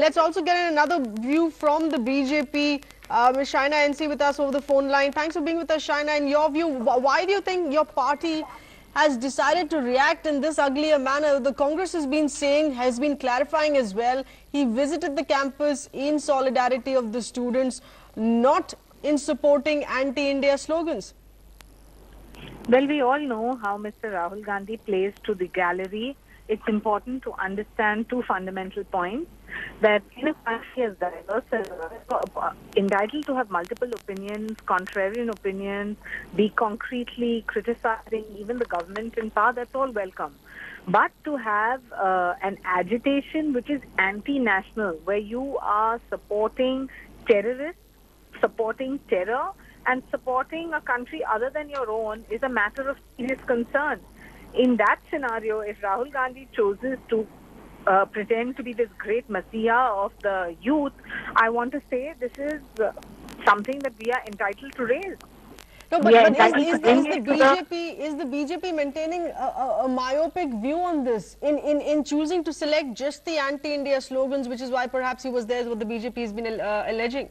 Let's also get another view from the BJP. Ms. Shaina NC with us over the phone line. Thanks for being with us, Shaina. In your view, why do you think your party has decided to react in this uglier manner? The Congress has been saying, has been clarifying as well. He visited the campus in solidarity of the students, not in supporting anti-India slogans. Well, we all know how Mr. Rahul Gandhi plays to the gallery. It's important to understand two fundamental points, that in a country as diverse as entitled to have multiple opinions, contrarian opinions, be concretely criticizing even the government in power, that's all welcome. But to have an agitation which is anti-national, where you are supporting terrorists, supporting terror, and supporting a country other than your own is a matter of serious concern. In that scenario, if Rahul Gandhi chooses to pretend to be this great messiah of the youth, I want to say this is something that we are entitled to raise. No, but is the BJP maintaining a myopic view on this in choosing to select just the anti-India slogans, which is why perhaps he was there, is what the BJP has been alleging?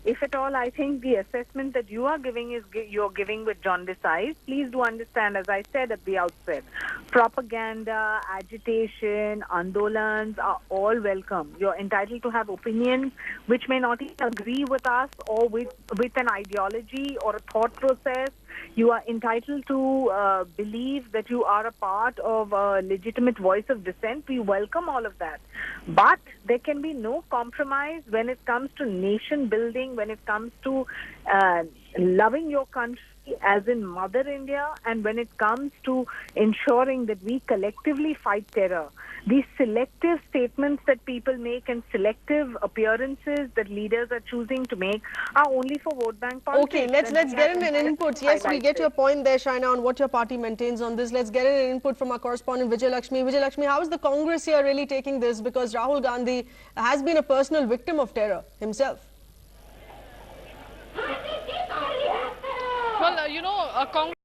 If at all, I think the assessment that you are giving is you're giving with jaundiced eyes. Please do understand, as I said at the outset, propaganda, agitation, andolans are all welcome. You're entitled to have opinions which may not even agree with us or with an ideology or a thought process. You are entitled to believe that you are a part of a legitimate voice of dissent. We welcome all of that. But there can be no compromise when it comes to nation building, when it comes to loving your country as in Mother India, and when it comes to ensuring that we collectively fight terror. These selective statements that people make and selective appearances that leaders are choosing to make are only for vote bank politics. Okay, let's get in an input. Yes, we get your point there, Shaina, on what your party maintains on this. Let's get in an input from our correspondent Vijay Lakshmi. Vijay Lakshmi, how is the Congress here really taking this? Because Rahul Gandhi has been a personal victim of terror himself. Well, Congress